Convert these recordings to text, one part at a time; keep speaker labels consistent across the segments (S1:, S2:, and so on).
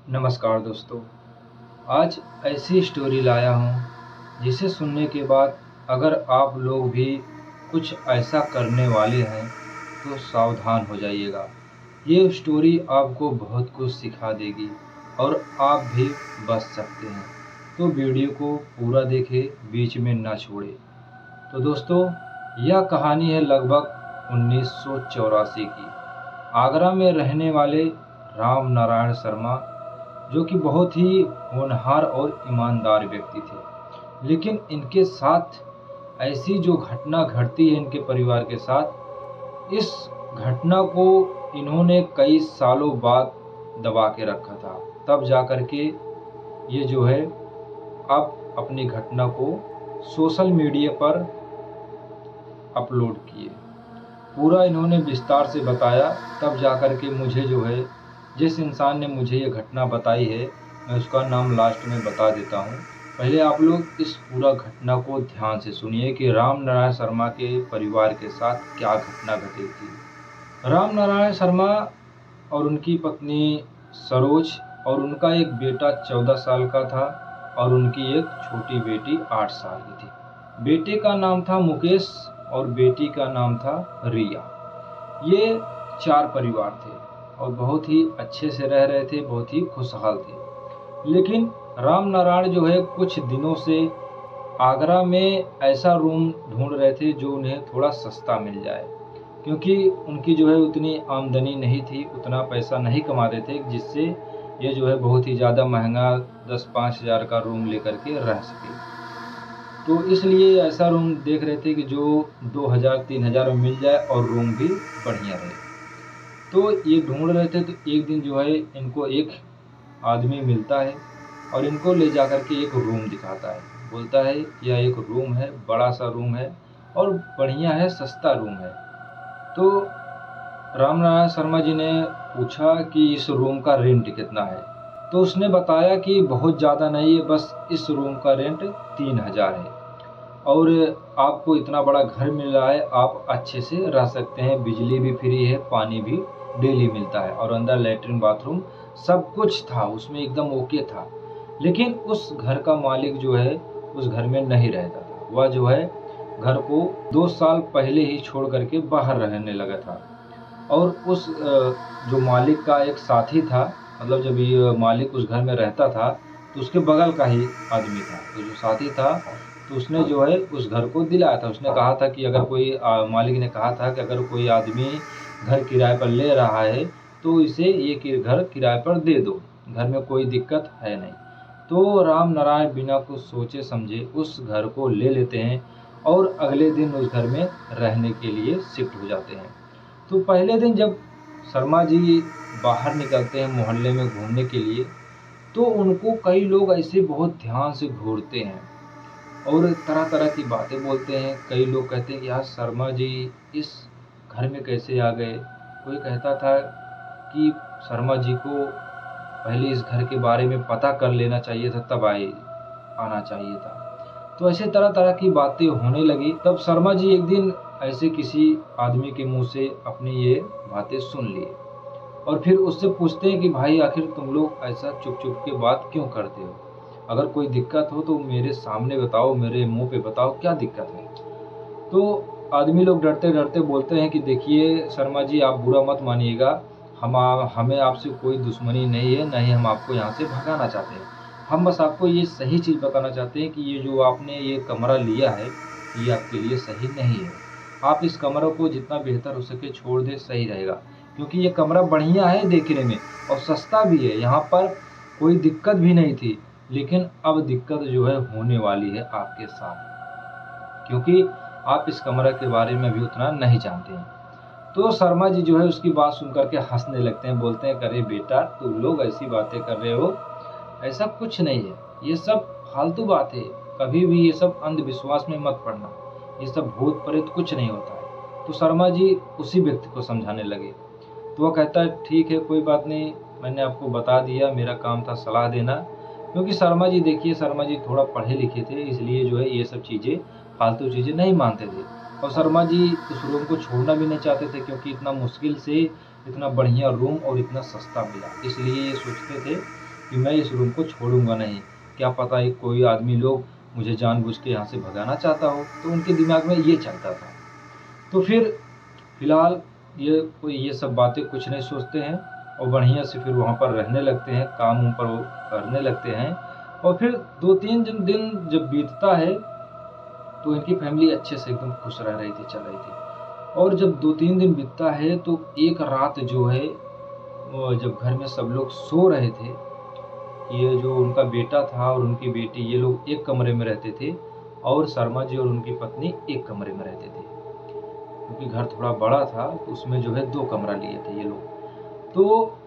S1: नमस्कार दोस्तों। आज ऐसी स्टोरी लाया हूँ जिसे सुनने के बाद अगर आप लोग भी कुछ ऐसा करने वाले हैं तो सावधान हो जाइएगा। ये स्टोरी आपको बहुत कुछ सिखा देगी और आप भी बच सकते हैं। तो वीडियो को पूरा देखें, बीच में ना छोड़ें। तो दोस्तों, यह कहानी है लगभग 1984 की। आगरा में रहने वाले राम नारायण शर्मा, जो कि बहुत ही होनहार और ईमानदार व्यक्ति थे, लेकिन इनके साथ ऐसी जो घटना घटती है इनके परिवार के साथ, इस घटना को इन्होंने कई सालों बाद दबा के रखा था। तब जाकर के ये जो है अब अपनी घटना को सोशल मीडिया पर अपलोड किए। पूरा इन्होंने विस्तार से बताया, तब जाकर के मुझे जो है, जिस इंसान ने मुझे ये घटना बताई है, मैं उसका नाम लास्ट में बता देता हूँ। पहले आप लोग इस पूरा घटना को ध्यान से सुनिए कि राम नारायण शर्मा के परिवार के साथ क्या घटना घटी थी। राम नारायण शर्मा और उनकी पत्नी सरोज और उनका एक बेटा 14 साल का था और उनकी एक छोटी बेटी 8 साल की थी। बेटे का नाम था मुकेश और बेटी का नाम था रिया। ये 4 परिवार थे और बहुत ही अच्छे से रह रहे थे, बहुत ही खुशहाल थे। लेकिन राम नारायण जो है कुछ दिनों से आगरा में ऐसा रूम ढूंढ रहे थे जो उन्हें थोड़ा सस्ता मिल जाए, क्योंकि उनकी जो है उतनी आमदनी नहीं थी, उतना पैसा नहीं कमाते थे जिससे ये जो है बहुत ही ज़्यादा महंगा 10-5 हज़ार का रूम लेकर के रह सके। तो इसलिए ऐसा रूम देख रहे थे कि जो 2000-3000 में मिल जाए और रूम भी बढ़िया रहे। तो ये ढूंढ रहे थे, तो एक दिन जो है इनको एक आदमी मिलता है और इनको ले जाकर के एक रूम दिखाता है। बोलता है यह एक रूम है, बड़ा सा रूम है और बढ़िया है, सस्ता रूम है। तो राम नारायण शर्मा जी ने पूछा कि इस रूम का रेंट कितना है। तो उसने बताया कि बहुत ज़्यादा नहीं है, बस इस रूम का रेंट 3000 है और आपको इतना बड़ा घर मिल रहा है, आप अच्छे से रह सकते हैं, बिजली भी फ्री है, पानी भी डेली मिलता है और अंदर लेटरिन बाथरूम सब कुछ था, उसमें एकदम ओके था। लेकिन उस घर का मालिक जो है उस घर में नहीं रहता था। वह जो है घर को 2 साल पहले ही छोड़ करके बाहर रहने लगा था। और उस जो मालिक का एक साथी था, मतलब जब ये मालिक उस घर में रहता था तो उसके बगल का ही आदमी था, तो जो साथी था, तो उसने जो है उस घर को दिलाया था। उसने कहा था कि अगर कोई मालिक ने कहा था कि अगर कोई आदमी घर किराए पर ले रहा है तो इसे ये घर किराए पर दे दो, घर में कोई दिक्कत है नहीं। तो राम नारायण बिना कुछ सोचे समझे उस घर को ले लेते हैं और अगले दिन उस घर में रहने के लिए शिफ्ट हो जाते हैं। तो पहले दिन जब शर्मा जी बाहर निकलते हैं मोहल्ले में घूमने के लिए, तो उनको कई लोग ऐसे बहुत ध्यान से घूरते हैं और तरह तरह की बातें बोलते हैं। कई लोग कहते हैं कि यार शर्मा जी इस घर में कैसे आ गए। कोई कहता था कि शर्मा जी को पहले इस घर के बारे में पता कर लेना चाहिए था, तब आना चाहिए था। तो ऐसे तरह तरह की बातें होने लगी। तब शर्मा जी एक दिन ऐसे किसी आदमी के मुंह से अपनी ये बातें सुन लिए और फिर उससे पूछते हैं कि भाई आखिर तुम लोग ऐसा चुप चुप के बात क्यों करते हो? अगर कोई दिक्कत हो तो मेरे सामने बताओ, मेरे मुंह पे बताओ, क्या दिक्कत है? तो आदमी लोग डरते डरते बोलते हैं कि देखिए शर्मा जी, आप बुरा मत मानिएगा, हमें आपसे कोई दुश्मनी नहीं है, न ही हम आपको यहाँ से भगाना चाहते हैं। हम बस आपको ये सही चीज़ बताना चाहते हैं कि ये जो आपने ये कमरा लिया है, ये आपके लिए सही नहीं है। आप इस कमरे को जितना बेहतर हो सके छोड़ दें, सही रहेगा। क्योंकि ये कमरा बढ़िया है देखने में और सस्ता भी है, यहाँ पर कोई दिक्कत भी नहीं थी। लेकिन अब दिक्कत जो है होने वाली है आपके साथ, क्योंकि आप इस कमरे के बारे में भी उतना नहीं जानते हैं। तो शर्मा जी जो है उसकी बात सुन कर के हँसने लगते हैं, बोलते हैं अरे बेटा, तुम लोग ऐसी बातें कर रहे हो, ऐसा कुछ नहीं है, ये सब फालतू बात है। कभी भी ये सब अंधविश्वास में मत पड़ना, ये सब भूत प्रेत कुछ नहीं होता है। तो शर्मा जी उसी व्यक्ति को समझाने लगे। तो वह कहता है ठीक है, कोई बात नहीं, मैंने आपको बता दिया, मेरा काम था सलाह देना। क्योंकि शर्मा जी देखिए, शर्मा जी थोड़ा पढ़े लिखे थे, इसलिए जो है ये सब चीज़ें, फालतू चीज़ें नहीं मानते थे। और शर्मा जी उस रूम को छोड़ना भी नहीं चाहते थे, क्योंकि इतना मुश्किल से इतना बढ़िया रूम और इतना सस्ता मिला, इसलिए ये सोचते थे कि मैं इस रूम को छोड़ूंगा नहीं, क्या पता है कोई आदमी लोग मुझे जानबूझ के यहाँ से भगाना चाहता हो। तो उनके दिमाग में ये चलता था। तो फिर फिलहाल ये सब बातें कुछ नहीं सोचते हैं और बढ़िया से फिर वहाँ पर रहने लगते हैं, काम उम पर वो करने लगते हैं। और फिर 2-3 दिन जब बीतता है तो इनकी फैमिली अच्छे से एकदम खुश रह रही थी, चल रही थी। और जब 2-3 दिन बीतता है तो एक रात जो है, वो जब घर में सब लोग सो रहे थे, ये जो उनका बेटा था और उनकी बेटी, ये लोग एक कमरे में रहते थे और शर्मा जी और उनकी पत्नी एक कमरे में रहते थे। क्योंकि घर थोड़ा बड़ा था तो उसमें जो है 2 कमरा लिए थे ये लोग। तो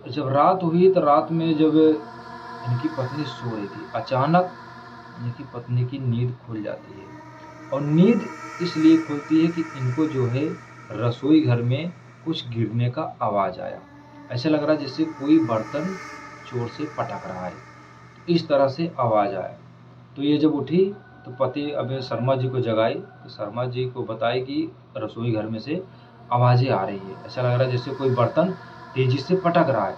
S1: जब रात हुई तो रात में जब इनकी पत्नी सो रही थी, अचानक इनकी पत्नी की नींद खुल जाती है। और नींद इसलिए खुलती है कि इनको जो है रसोई घर में कुछ गिरने का आवाज़ आया। ऐसा लग रहा है जैसे कोई बर्तन ज़ोर से पटक रहा है। इस तरह से आवाज़ आया। तो ये जब उठी तो पति अब शर्मा जी को जगाई, तो शर्मा जी को बताई कि रसोई घर में से आवाज़ें आ रही है। ऐसा लग रहा है जैसे कोई बर्तन तेज़ी से पटक रहा है।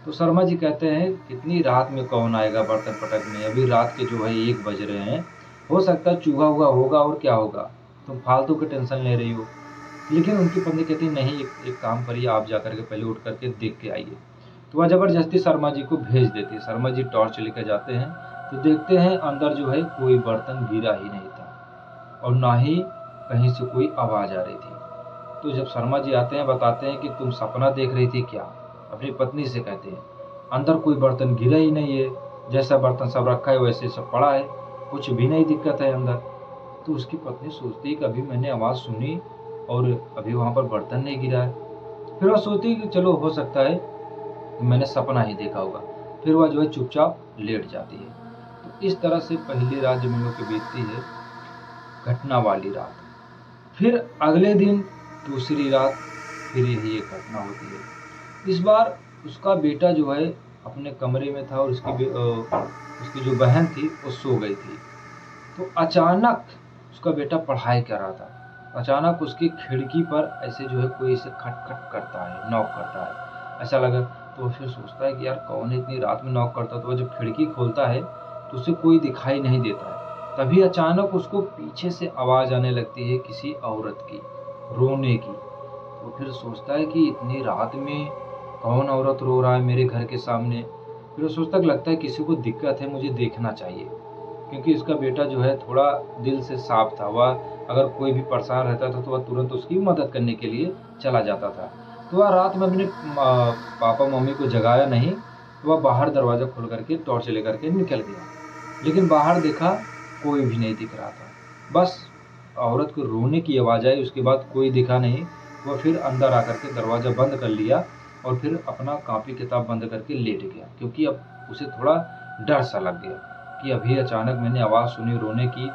S1: तो शर्मा जी कहते हैं, कितनी रात में कौन आएगा बर्तन पटकने, अभी रात के जो है 1 बज रहे हैं, हो सकता है चूहा हुआ होगा और क्या होगा, तुम फालतू की टेंशन ले रही हो। लेकिन उनकी पत्नी कहती नहीं, एक काम करिए, आप जाकर के पहले उठ करके देख के आइए। तो वह ज़बरदस्ती शर्मा जी को भेज देती है। शर्मा जी टॉर्च लेकर जाते हैं तो देखते हैं अंदर जो है कोई बर्तन गिरा ही नहीं था और ना ही कहीं से कोई आवाज़ आ रही थी। तो जब शर्मा जी आते हैं बताते हैं कि तुम सपना देख रही थी क्या? अपनी पत्नी से कहते हैं, अंदर कोई बर्तन गिरा ही नहीं है, जैसा बर्तन सब रखा है वैसे सब पड़ा है, कुछ भी नहीं दिक्कत है अंदर। तो उसकी पत्नी सोचती है कि अभी मैंने आवाज़ सुनी और अभी वहाँ पर बर्तन नहीं गिरा है। फिर वह सोचती है कि चलो हो सकता है कि मैंने सपना ही देखा होगा। फिर वह जो है चुपचाप लेट जाती है। तो इस तरह से पहली रात जब इन लोग की बीतती है, घटना वाली रात। फिर अगले दिन दूसरी रात फिर यही एक घटना होती है। इस बार उसका बेटा जो है अपने कमरे में था और उसकी जो बहन थी वो सो गई थी। तो अचानक उसका बेटा पढ़ाई कर रहा था। अचानक उसकी खिड़की पर ऐसे जो है कोई ऐसे खट-खट करता है, नॉक करता है। ऐसा लगा तो वो फिर सोचता है कि यार कौन है इतनी रात में नॉक करता है। तो वो जब खिड़की खोलता है तो उसे कोई दिखाई नहीं देता है। तभी अचानक उसको पीछे से आवाज़ आने लगती है किसी औरत की, रोने की। तो फिर सोचता है कि इतनी रात में कौन औरत रो रहा है मेरे घर के सामने। फिर वो सोचता कि लगता है किसी को दिक्कत है, मुझे देखना चाहिए। क्योंकि इसका बेटा जो है थोड़ा दिल से साफ था, वह अगर कोई भी परेशान रहता था तो वह तुरंत उसकी मदद करने के लिए चला जाता था। तो वह रात में अपने पापा मम्मी को जगाया नहीं, वह बाहर दरवाज़ा खोल करके टॉर्च लेकर के निकल गया। लेकिन बाहर देखा कोई भी नहीं दिख रहा था। बस औरत को रोने की आवाज़ आई, उसके बाद कोई दिखा नहीं। वह फिर अंदर आकर के दरवाज़ा बंद कर लिया और फिर अपना कॉपी किताब बंद करके लेट गया। क्योंकि अब उसे थोड़ा डर सा लग गया कि अभी अचानक मैंने आवाज़ सुनी रोने की,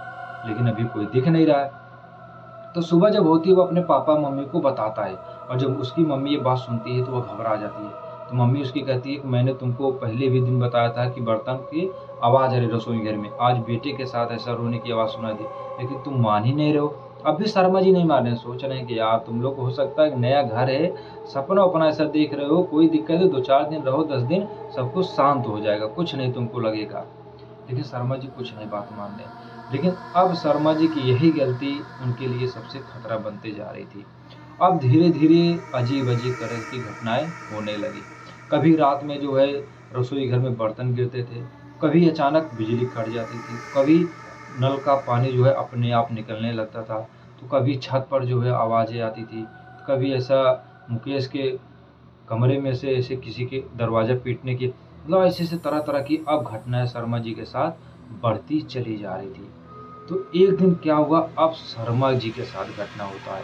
S1: लेकिन अभी कोई दिख नहीं रहा है। तो सुबह जब होती है वो अपने पापा मम्मी को बताता है और जब उसकी मम्मी ये बात सुनती है तो वो घबरा जाती है। तो मम्मी उसकी कहती है कि मैंने तुमको पहले भी दिन बताया था कि बर्तन की आवाज़ आ रही रसोई घर में, आज बेटे के साथ ऐसा रोने की आवाज़ सुना दी, लेकिन तुम मान ही नहीं रहे हो। अब भी शर्मा जी नहीं मान रहे, सोच रहे हैं कि यार तुम लोग को हो सकता है नया घर है, सपना अपना ऐसा देख रहे हो, कोई दिक्कत है 2-4 दिन रहो, 10 दिन सब कुछ शांत हो जाएगा, कुछ नहीं तुमको लगेगा। लेकिन शर्मा जी कुछ नहीं बात मान रहे। लेकिन अब शर्मा जी की यही गलती उनके लिए सबसे खतरा बनते जा रही थी। अब धीरे-धीरे अजीब-अजीब तरह की घटनाएँ होने लगी। कभी रात में जो है रसोई घर में बर्तन गिरते थे, कभी अचानक बिजली कट जाती थी, कभी नल का पानी जो है अपने आप निकलने लगता था, तो कभी छत पर जो है आवाज़ें आती थी, कभी ऐसा मुकेश के कमरे में से ऐसे किसी के दरवाज़ा पीटने की, मतलब ऐसे-ऐसे तरह-तरह की अब घटनाएँ शर्मा जी के साथ बढ़ती चली जा रही थी। तो एक दिन क्या हुआ, अब शर्मा जी के साथ घटना होता है।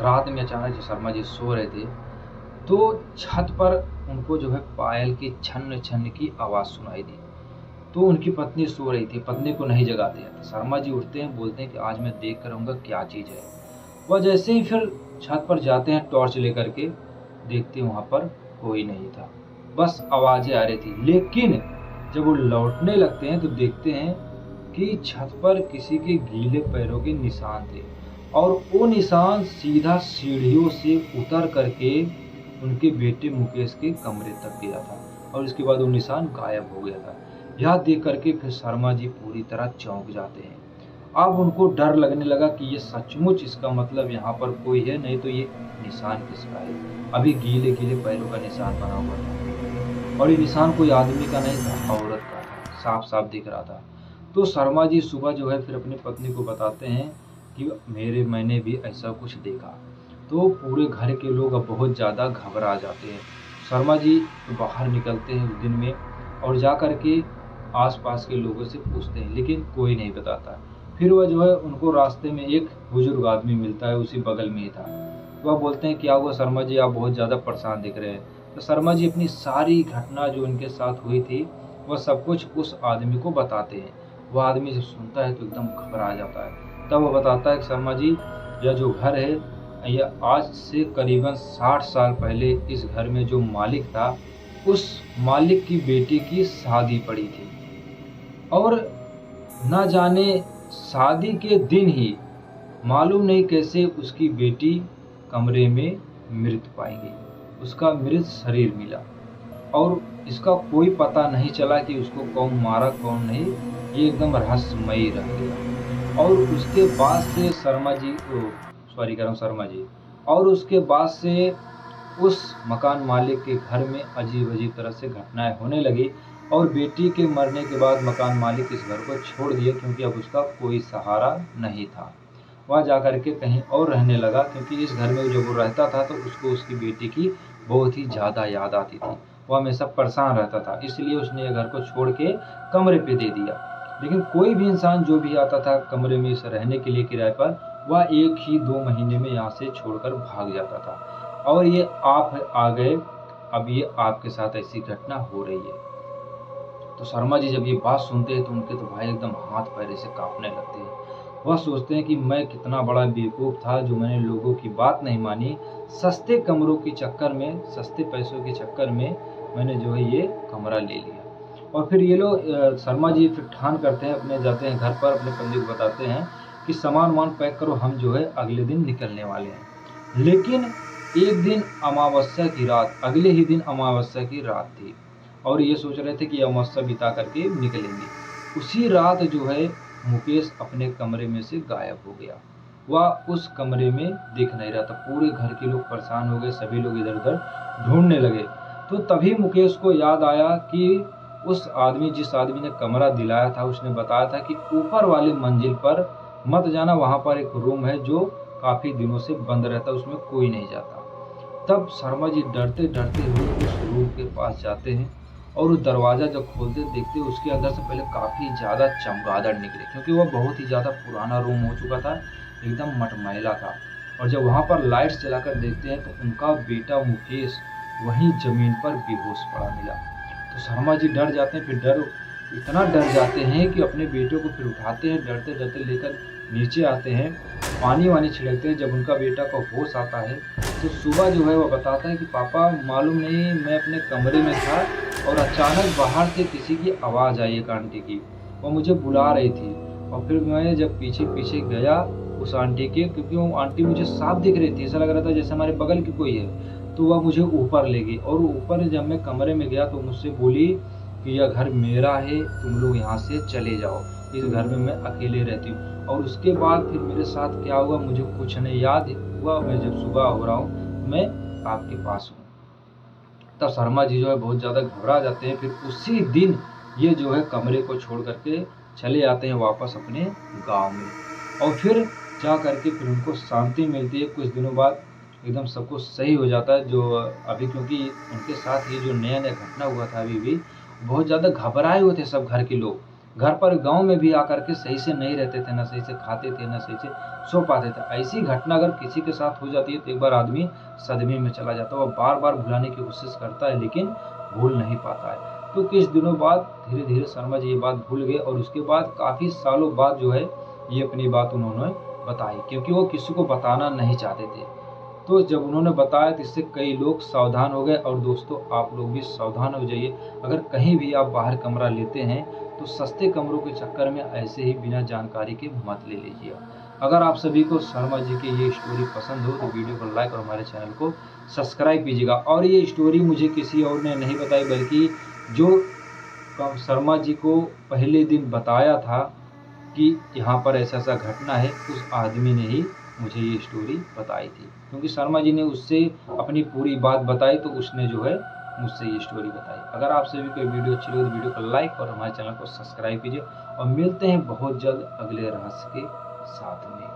S1: रात में अचानक जब शर्मा जी सो रहे थे, तो छत पर उनको जो है पायल की छन-छन की आवाज़ सुनाई दी। तो उनकी पत्नी सो रही थी, पत्नी को नहीं जगाते हैं। तो शर्मा जी उठते हैं, बोलते हैं कि आज मैं देख कर आऊँगा क्या चीज़ है। वह जैसे ही फिर छत पर जाते हैं टॉर्च लेकर के, देखते हैं वहाँ पर कोई नहीं था, बस आवाज़ें आ रही थी। लेकिन जब वो लौटने लगते हैं तो देखते हैं कि छत पर किसी के गीले पैरों के निशान थे और वो निशान सीधा सीढ़ियों से उतर करके उनके बेटे मुकेश के कमरे तक गया था। और इसके बाद वो निशान गायब हो गया था। यह देख करके फिर शर्मा जी पूरी तरह चौंक जाते हैं। अब उनको डर लगने लगा कि ये सचमुच इसका मतलब यहाँ पर कोई है, नहीं तो ये निशान किसका है। अभी गीले गीले पैरों का निशान बना हुआ था और ये निशान कोई आदमी का नहीं था, औरत का था, साफ साफ दिख रहा था। तो शर्मा जी सुबह जो है फिर अपनी पत्नी को बताते हैं कि मैंने भी ऐसा कुछ देखा। तो पूरे घर के लोग अब बहुत ज़्यादा घबरा जाते हैं। शर्मा जी बाहर निकलते हैं उस दिन में और जा कर के आस-पास के लोगों से पूछते हैं, लेकिन कोई नहीं बताता। फिर वह जो है उनको रास्ते में एक बुजुर्ग आदमी मिलता है, उसी बगल में ही था। वह बोलते हैं, क्या हुआ शर्मा जी, आप बहुत ज़्यादा परेशान दिख रहे हैं। तो शर्मा जी अपनी सारी घटना जो उनके साथ हुई थी, वह सब कुछ उस आदमी को बताते हैं। वह आदमी जब सुनता है तो एकदम घबरा जाता है। तब वह बताता है कि शर्मा जी, यह जो घर है, यह आज से करीबन 60 साल पहले इस घर में जो मालिक था, उस मालिक की बेटी की शादी पड़ी थी और ना जाने शादी के दिन ही मालूम नहीं कैसे उसकी बेटी कमरे में मृत पाई गई। उसका मृत शरीर मिला और इसका कोई पता नहीं चला कि उसको कौन मारा कौन नहीं। ये एकदम रहस्यमयी रह गया। और उसके बाद से शर्मा जी शर्मा जी और उसके बाद से उस मकान मालिक के घर में अजीब-अजीब तरह से घटनाएँ होने लगी और बेटी के मरने के बाद मकान मालिक इस घर को छोड़ दिया, क्योंकि अब उसका कोई सहारा नहीं था। वह जाकर के कहीं और रहने लगा, क्योंकि इस घर में जब वो रहता था तो उसको उसकी बेटी की बहुत ही ज़्यादा याद आती थी। वो हमेशा परेशान रहता था, इसलिए उसने ये घर को छोड़ के कमरे पे दे दिया। लेकिन कोई भी इंसान जो भी आता था कमरे में इस रहने के लिए किराए पर, वह 1 ही 2 महीने में यहाँ से छोड़कर भाग जाता था। और ये आप आ गए, अब ये आपके साथ ऐसी घटना हो रही है। तो शर्मा जी जब ये बात सुनते हैं तो उनके तो भाई एकदम हाथ पैर ऐसे काँपने लगते हैं। वह सोचते हैं कि मैं कितना बड़ा बेवकूफ़ था जो मैंने लोगों की बात नहीं मानी। सस्ते कमरों के चक्कर में, सस्ते पैसों के चक्कर में मैंने जो है ये कमरा ले लिया। और फिर ये लोग शर्मा जी फिर ठान करते हैं, अपने जाते हैं घर पर, अपने पत्नी को बताते हैं कि सामान-वामान पैक करो, हम जो है अगले दिन निकलने वाले हैं। लेकिन एक दिन अमावस्या की रात, अगले ही दिन अमावस्या की रात थी और ये सोच रहे थे कि अमावस्या बिता करके निकलेंगे। उसी रात जो है मुकेश अपने कमरे में से गायब हो गया। वह उस कमरे में दिख नहीं रहा था। पूरे घर के लोग परेशान हो गए, सभी लोग इधर-उधर ढूँढने लगे। तो तभी मुकेश को याद आया कि जिस आदमी ने कमरा दिलाया था, उसने बताया था कि ऊपर वाली मंजिल पर मत जाना, वहाँ पर एक रूम है जो काफ़ी दिनों से बंद रहता है, उसमें कोई नहीं जाता। तब शर्मा जी डरते-डरते हुए उस रूम के पास जाते हैं और वो दरवाज़ा जब खोलते देखते हैं उसके अंदर से पहले काफ़ी ज़्यादा चमगादड़ निकले, क्योंकि वह बहुत ही ज़्यादा पुराना रूम हो चुका था, एकदम मटमैला था। और जब वहाँ पर लाइट्स जलाकर देखते हैं तो उनका बेटा मुकेश वहीं ज़मीन पर बेहोश पड़ा मिला। तो शर्मा जी डर जाते हैं, फिर इतना डर जाते हैं कि अपने बेटे को फिर उठाते हैं, डरते-डरते लेकर नीचे आते हैं, पानी-वानी छिड़कते हैं। जब उनका बेटा को होश आता है तो सुबह जो है वो बताता है कि पापा मालूम नहीं, मैं अपने कमरे में था और अचानक बाहर से किसी की आवाज़ आई, एक आंटी की। वो मुझे बुला रही थी और फिर मैं जब पीछे-पीछे गया उस आंटी के, क्योंकि वो आंटी मुझे साफ दिख रही थी, ऐसा लग रहा था जैसे हमारे बगल की कोई है। तो वह मुझे ऊपर ले गई और ऊपर जब मैं कमरे में गया तो मुझसे बोली कि यह घर मेरा है, तुम लोग यहाँ से चले जाओ, इस घर में मैं अकेले रहती हूँ। और उसके बाद फिर मेरे साथ क्या हुआ मुझे कुछ नहीं याद हुआ। मैं जब सुबह हो रहा हूँ मैं आपके पास हूँ। तब शर्मा जी जो है बहुत ज़्यादा घबरा जाते हैं। फिर उसी दिन ये जो है कमरे को छोड़ करके चले आते हैं वापस अपने गाँव में और फिर जा करके फिर उनको शांति मिलती है। कुछ दिनों बाद एकदम सब कुछ सही हो जाता है। जो अभी, क्योंकि उनके साथ ये जो नया-नया घटना हुआ था, अभी भी बहुत ज़्यादा घबराए हुए थे सब घर के लोग। घर पर गाँव में भी आकर के सही से नहीं रहते थे, ना सही से खाते थे, ना सही से सो पाते थे। ऐसी घटना अगर किसी के साथ हो जाती है तो एक बार आदमी सदमे में चला जाता है। वो बार-बार भुलाने की कोशिश करता है लेकिन भूल नहीं पाता है। तो कुछ दिनों बाद धीरे-धीरे शर्मा जी ये बात भूल गए और उसके बाद काफ़ी सालों बाद जो है ये अपनी बात उन्होंने बताई, क्योंकि वो किसी को बताना नहीं चाहते थे। तो जब उन्होंने बताया तो इससे कई लोग सावधान हो गए। और दोस्तों, आप लोग भी सावधान हो जाइए। अगर कहीं भी आप बाहर कमरा लेते हैं तो सस्ते कमरों के चक्कर में ऐसे ही बिना जानकारी के मत ले लीजिए। अगर आप सभी को शर्मा जी की ये स्टोरी पसंद हो तो वीडियो को लाइक और हमारे चैनल को सब्सक्राइब कीजिएगा। और ये स्टोरी मुझे किसी और ने नहीं बताई, बल्कि जो शर्मा जी को पहले दिन बताया था कि यहाँ पर ऐसा-ऐसा घटना है, उस आदमी ने ही मुझे ये स्टोरी बताई थी। क्योंकि शर्मा जी ने उससे अपनी पूरी बात बताई तो उसने जो है मुझसे ये स्टोरी बताई। अगर आप सभी को वीडियो अच्छी लगी तो वीडियो को लाइक और हमारे चैनल को सब्सक्राइब कीजिए और मिलते हैं बहुत जल्द अगले रहस्य के साथ में।